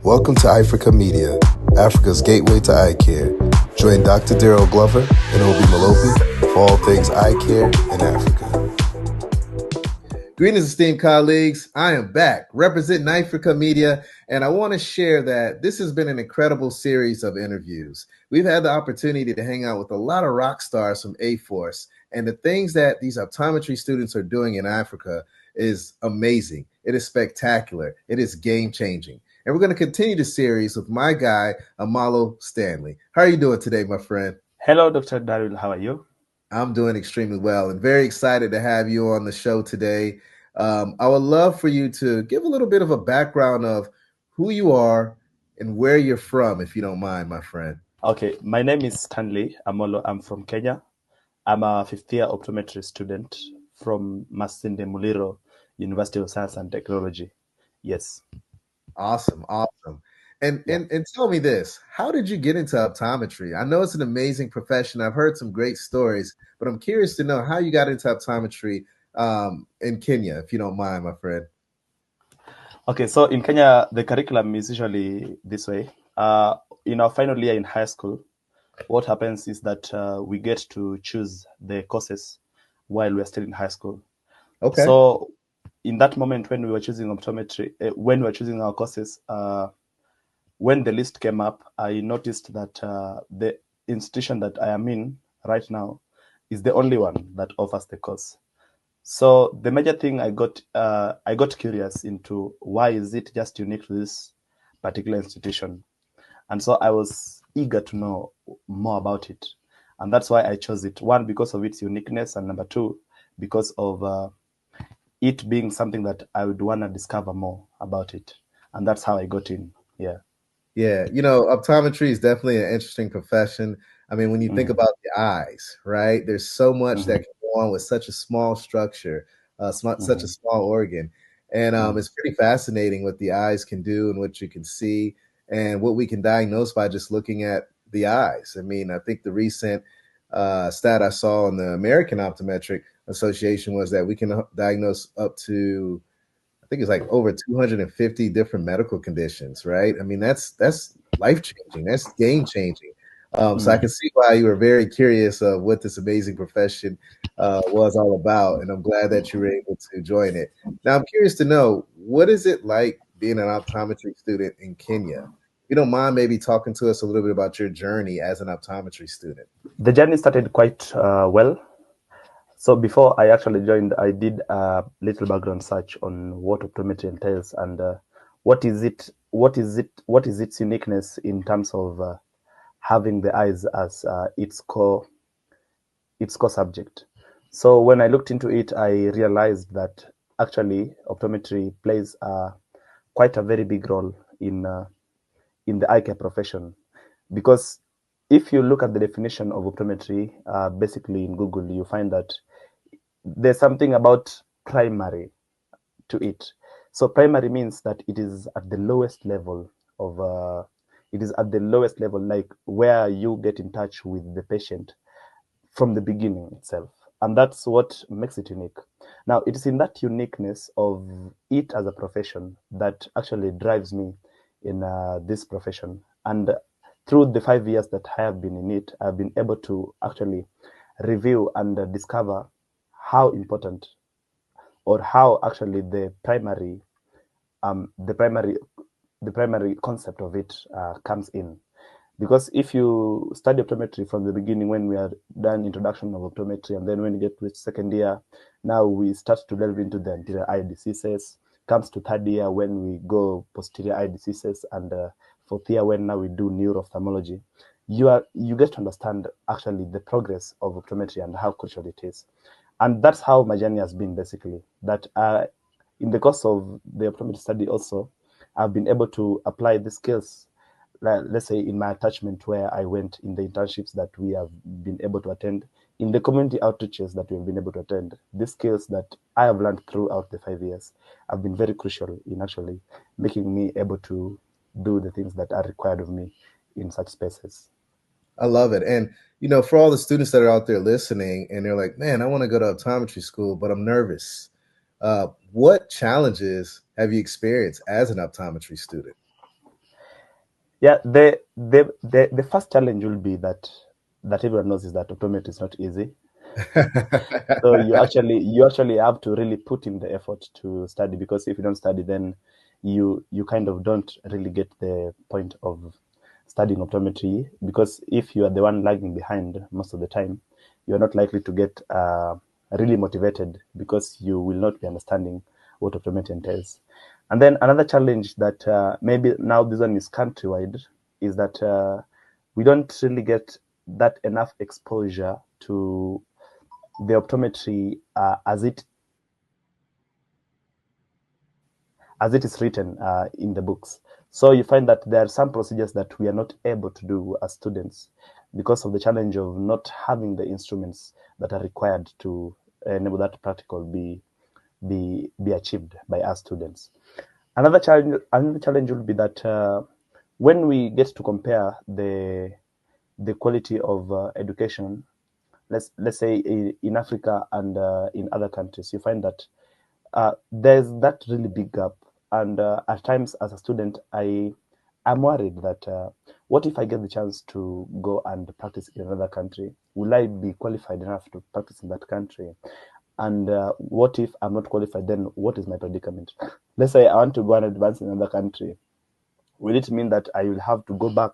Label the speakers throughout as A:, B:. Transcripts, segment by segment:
A: Welcome to Africa Media, Africa's gateway to eye care. Join Dr. Darryl Glover and Obi Malopi for all things eye care in Africa. Greetings, esteemed colleagues. I am back representing Africa Media, and I want to share that this has been an incredible series of interviews. We've had the opportunity to hang out with a lot of rock stars from AFOS, and the things that these optometry students are doing in Africa is amazing. It is spectacular. It is game-changing. And we're going to continue the series with my guy, Amalo Stanley. How are you doing today, my friend?
B: Hello, Dr. Darryl. How are you?
A: I'm doing extremely well and very excited to have you on the show today. I would love for you to give a little bit of a background of who you are and where you're from, if you don't mind, my friend.
B: Okay, my name is Stanley Amolo. I'm from Kenya. I'm a fifth-year optometry student from Masinde Muliro University of Science and Technology. Yes.
A: Awesome. And tell me this, how did you get into optometry? I know it's an amazing profession. I've heard some great stories, but I'm curious to know how you got into optometry in Kenya, if you don't mind, my friend.
B: Okay, so in Kenya, the curriculum is usually this way. In our final year in high school, what happens is that we get to choose the courses while we're still in high school.
A: Okay.
B: So in that moment when we were choosing optometry, when we were choosing our courses, when the list came up, I noticed that the institution that I am in right now is the only one that offers the course. So the major thing I got curious into, why is it just unique to this particular institution? And so I was eager to know more about it. And that's why I chose it. One, because of its uniqueness, and number two, because of it being something that I would want to discover more about it. And that's how I got in. Yeah.
A: Yeah, optometry is definitely an interesting profession. I mean, when you think about the eyes, right? There's so much that can go on with such a small structure, such a small organ. And it's pretty fascinating what the eyes can do and what you can see and what we can diagnose by just looking at the eyes. I mean, I think the recent stat I saw in the American Optometric Association was that we can diagnose up to, I think it's like over 250 different medical conditions, right? I mean, that's life-changing. That's game-changing. So I can see why you were very curious of what this amazing profession was all about, and I'm glad that you were able to join it. Now, I'm curious to know, what is it like being an optometry student in Kenya? If you don't mind maybe talking to us a little bit about your journey as an optometry student.
B: The journey started quite well. So before I actually joined, I did a little background search on what optometry entails and what is its uniqueness in terms of having the eyes as its core subject. So when I looked into it, I realized that actually optometry plays quite a very big role in the eye care profession, because if you look at the definition of optometry, basically in Google, you find that there's something about primary to it. So primary means that it is at the lowest level like where you get in touch with the patient from the beginning itself. And that's what makes it unique. Now, it is in that uniqueness of it as a profession that actually drives me in this profession. And through the 5 years that I have been in it, I've been able to actually review and discover how important, or how actually the primary concept of it comes in. Because if you study optometry from the beginning, when we are done introduction of optometry, and then when you get to second year, now we start to delve into the anterior eye diseases. Comes to third year when we go posterior eye diseases, and fourth year when now we do neuro-ophthalmology. You get to understand actually the progress of optometry and how crucial it is. And that's how my journey has been, basically. That in the course of the optometry study also, I've been able to apply the skills, let's say in my attachment where I went, in the internships that we have been able to attend, in the community outreaches that we've been able to attend. The skills that I have learned throughout the 5 years have been very crucial in actually making me able to do the things that are required of me in such spaces.
A: I love it. And, for all the students that are out there listening and they're like, man, I want to go to optometry school, but I'm nervous. What challenges have you experienced as an optometry student?
B: Yeah, the first challenge will be that everyone knows is that optometry is not easy. So you actually have to really put in the effort to study, because if you don't study, then you kind of don't really get the point of studying optometry, because if you are the one lagging behind most of the time, you're not likely to get really motivated, because you will not be understanding what optometry entails. And then another challenge that maybe now this one is countrywide is that we don't really get that enough exposure to the optometry as it is written in the books. So you find that there are some procedures that we are not able to do as students because of the challenge of not having the instruments that are required to enable that practical be achieved by us students. Another challenge will be that when we get to compare the quality of education, let's say in Africa and in other countries, you find that there's that really big gap. And at times, as a student, I'm worried that what if I get the chance to go and practice in another country? Will I be qualified enough to practice in that country? And what if I'm not qualified? Then what is my predicament? Let's say I want to go and advance in another country. Will it mean that I will have to go back,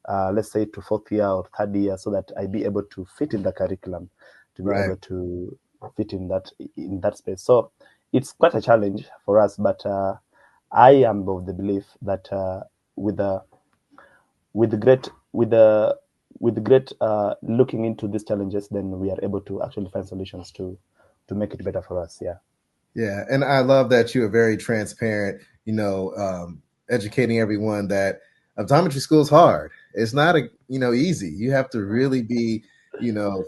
B: let's say, to fourth year or third year, so that I be able to fit in the curriculum, to be
A: Right.
B: able to fit in that space? So it's quite a challenge for us, but I am of the belief that with the great looking into these challenges, then we are able to actually find solutions to make it better for us. Yeah.
A: Yeah, and I love that you are very transparent, educating everyone that optometry school is hard. It's not easy. You have to really be,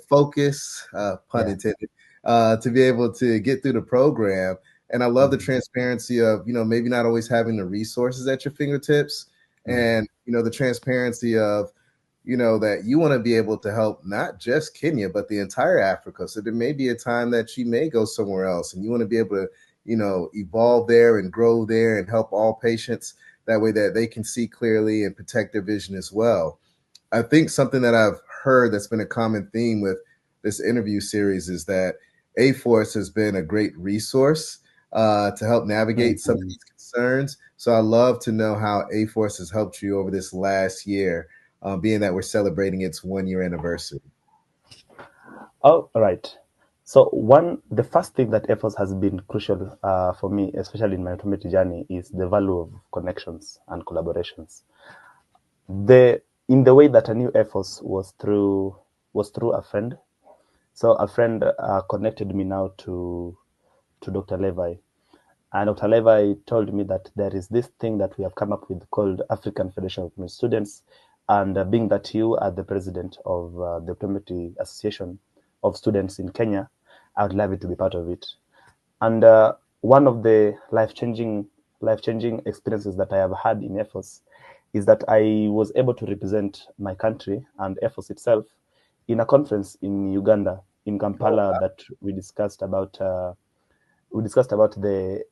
A: focused, pun
B: Yeah.
A: intended, to be able to get through the program. And I love the transparency of, maybe not always having the resources at your fingertips, and, the transparency of, that you want to be able to help not just Kenya, but the entire Africa. So there may be a time that you may go somewhere else and you want to be able to, evolve there and grow there and help all patients that way that they can see clearly and protect their vision as well. I think something that I've heard that's been a common theme with this interview series is that AFOS has been a great resource to help navigate some of these concerns. So I love to know how AFOS has helped you over this last year, being that we're celebrating its 1-year anniversary.
B: Oh, right. So the first thing that AFOS has been crucial for me, especially in my optometry journey, is the value of connections and collaborations. In the way that I knew AFOS was through a friend. So a friend connected me now to Dr. Levi. And Dr. Levi told me that there is this thing that we have come up with called African Federation of Optometry Students. And being that you are the president of the Optometry Association of Students in Kenya, I would love you to be part of it. And one of the life-changing experiences that I have had in AFOS is that I was able to represent my country and AFOS itself in a conference in Uganda, in Kampala, that we discussed about the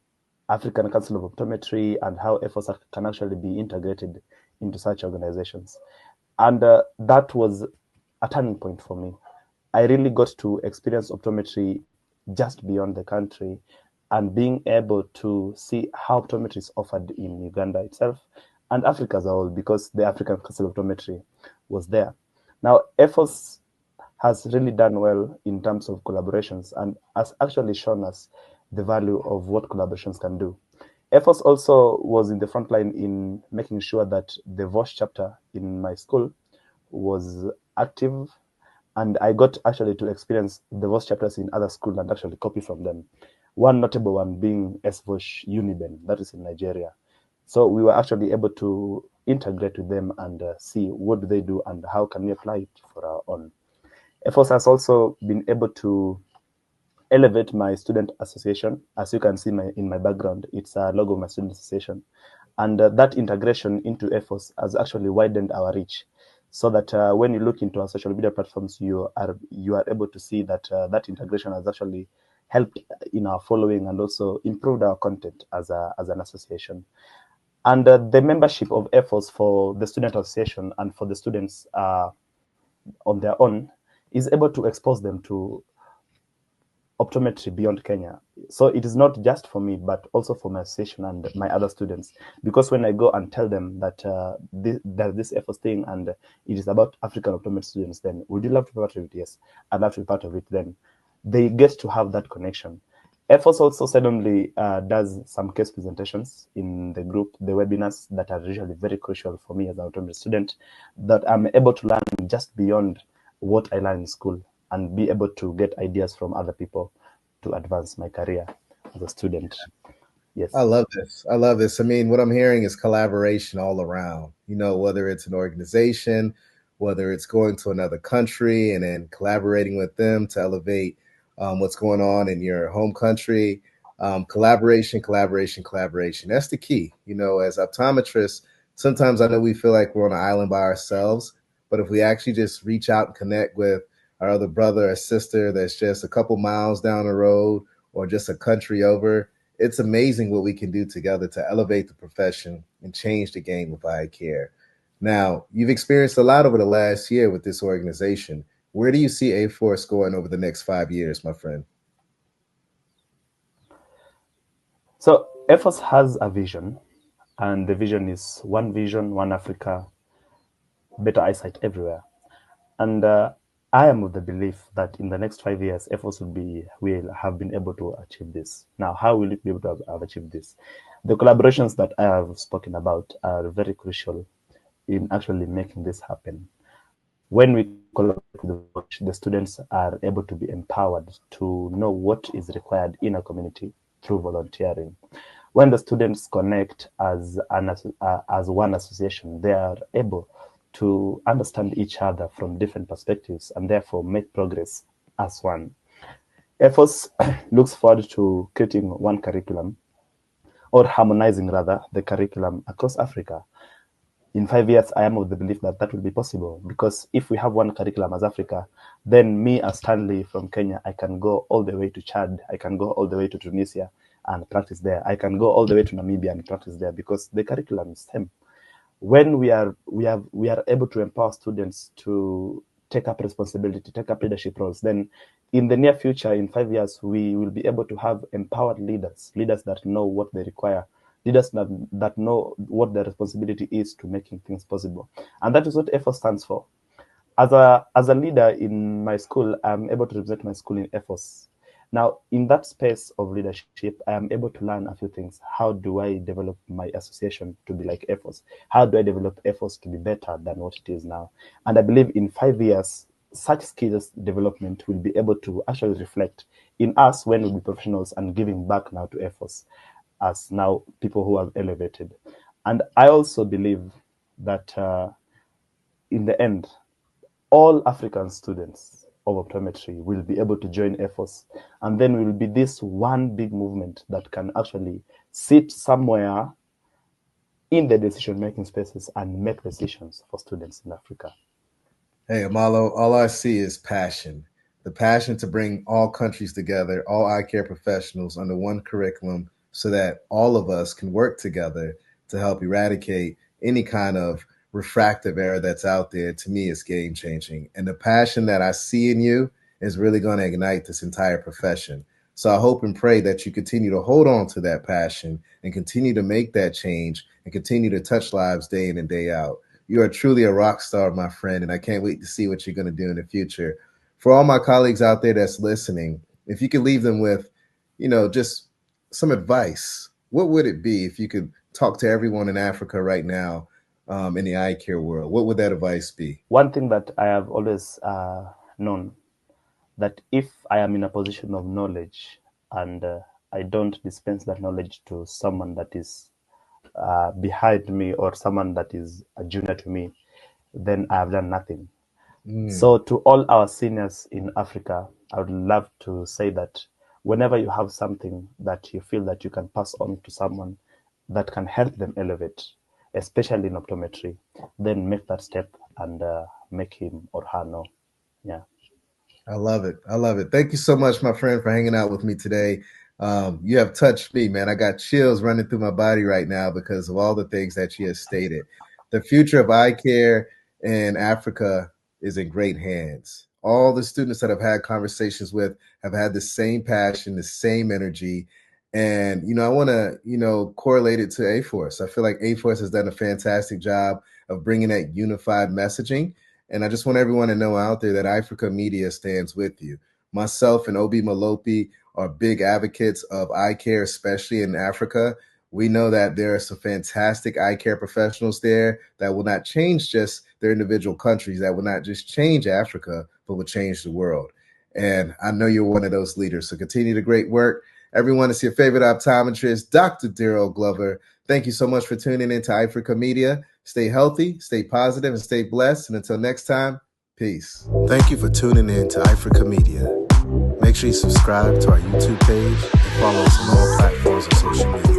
B: African Council of Optometry and how AFOS can actually be integrated into such organizations. And that was a turning point for me. I really got to experience optometry just beyond the country, and being able to see how optometry is offered in Uganda itself and Africa as a whole, because the African Council of Optometry was there. Now, AFOS has really done well in terms of collaborations and has actually shown us the value of what collaborations can do. AFOS also was in the front line in making sure that the VOSH chapter in my school was active, and I got actually to experience the VOSH chapters in other schools and actually copy from them. One notable one being SVOSH Uniben, that is in Nigeria. So we were actually able to integrate with them and see what do they do and how can we apply it for our own. AFOS has also been able to elevate my student association. As you can see in my background, it's a logo of my student association. And that integration into AFOS has actually widened our reach, so that when you look into our social media platforms, you are able to see that that integration has actually helped in our following and also improved our content as an association. And the membership of AFOS for the student association and for the students on their own is able to expose them to optometry beyond Kenya. So it is not just for me, but also for my association and my other students. Because when I go and tell them that there's this AFOS thing and it is about African optometry students, then would you love to be part of it? Yes, I'd love to be part of it. Then they get to have that connection. AFOS also suddenly does some case presentations in the group, the webinars that are usually very crucial for me as an optometry student, that I'm able to learn just beyond what I learned in school and be able to get ideas from other people to advance my career as a student. Yes.
A: I love this. I love this. I mean, what I'm hearing is collaboration all around, whether it's an organization, whether it's going to another country and then collaborating with them to elevate what's going on in your home country. Collaboration, collaboration, collaboration. That's the key. As optometrists, sometimes I know we feel like we're on an island by ourselves, but if we actually just reach out and connect with our other brother or sister that's just a couple miles down the road or just a country over, it's amazing what we can do together to elevate the profession and change the game of eye care. Now, you've experienced a lot over the last year with this organization. Where do you see AFOS going over the next 5 years, my friend?
B: So AFOS has a vision, and the vision is one vision, one Africa, better eyesight everywhere. And I am of the belief that in the next 5 years, AFOS will have been able to achieve this. Now, how will it be able to have achieved this? The collaborations that I have spoken about are very crucial in actually making this happen. When we collaborate with the students are able to be empowered to know what is required in a community through volunteering. When the students connect as one association, they are able to understand each other from different perspectives and therefore make progress as one. AFOS looks forward to creating one curriculum, or harmonizing rather the curriculum across Africa. In 5 years, I am of the belief that that will be possible, because if we have one curriculum as Africa, then me as Stanley from Kenya, I can go all the way to Chad, I can go all the way to Tunisia and practice there. I can go all the way to Namibia and practice there, because the curriculum is same. When we are able to empower students to take up responsibility, take up leadership roles, then in the near future, in 5 years, we will be able to have empowered leaders that know what they require, leaders that know what their responsibility is to making things possible. And that is what AFOS stands for. As a leader in my school, I'm able to represent my school in AFOS. Now, in that space of leadership, I am able to learn a few things. How do I develop my association to be like AFOS? How do I develop AFOS to be better than what it is now? And I believe in 5 years, such skills development will be able to actually reflect in us when we'll be professionals and giving back now to AFOS as now people who have elevated. And I also believe that in the end, all African students of optometry will be able to join AFOS, and then will be this one big movement that can actually sit somewhere in the decision-making spaces and make decisions for students in Africa.
A: Hey, Amalo, all I see is passion. The passion to bring all countries together, all eye care professionals under one curriculum, so that all of us can work together to help eradicate any kind of refractive error that's out there. To me, is game changing. And the passion that I see in you is really going to ignite this entire profession. So I hope and pray that you continue to hold on to that passion and continue to make that change and continue to touch lives day in and day out. You are truly a rock star, my friend, and I can't wait to see what you're going to do in the future. For all my colleagues out there that's listening, if you could leave them with, just some advice, what would it be if you could talk to everyone in Africa right now in the eye care world? What would that advice be?
B: One thing that I have always known, that if I am in a position of knowledge and I don't dispense that knowledge to someone that is behind me or someone that is a junior to me, then I have done nothing. So to all our seniors in Africa, I would love to say that whenever you have something that you feel that you can pass on to someone that can help them elevate, especially in optometry, then make that step and make him or her know. Yeah.
A: I love it. I love it. Thank you so much, my friend, for hanging out with me today. You have touched me, man. I got chills running through my body right now because of all the things that she has stated. The future of eye care in Africa is in great hands. All the students that I've had conversations with have had the same passion, the same energy. And, I want to, correlate it to AFOS. I feel like AFOS has done a fantastic job of bringing that unified messaging. And I just want everyone to know out there that Africa Media stands with you. Myself and Obi Malopi are big advocates of eye care, especially in Africa. We know that there are some fantastic eye care professionals there that will not change just their individual countries, that will not just change Africa, but will change the world. And I know you're one of those leaders. So continue the great work. Everyone, it's your favorite optometrist, Dr. Darryl Glover. Thank you so much for tuning into Africa Media. Stay healthy, stay positive, and stay blessed. And until next time, peace. Thank you for tuning in to Africa Media. Make sure you subscribe to our YouTube page and follow us on all platforms of social media.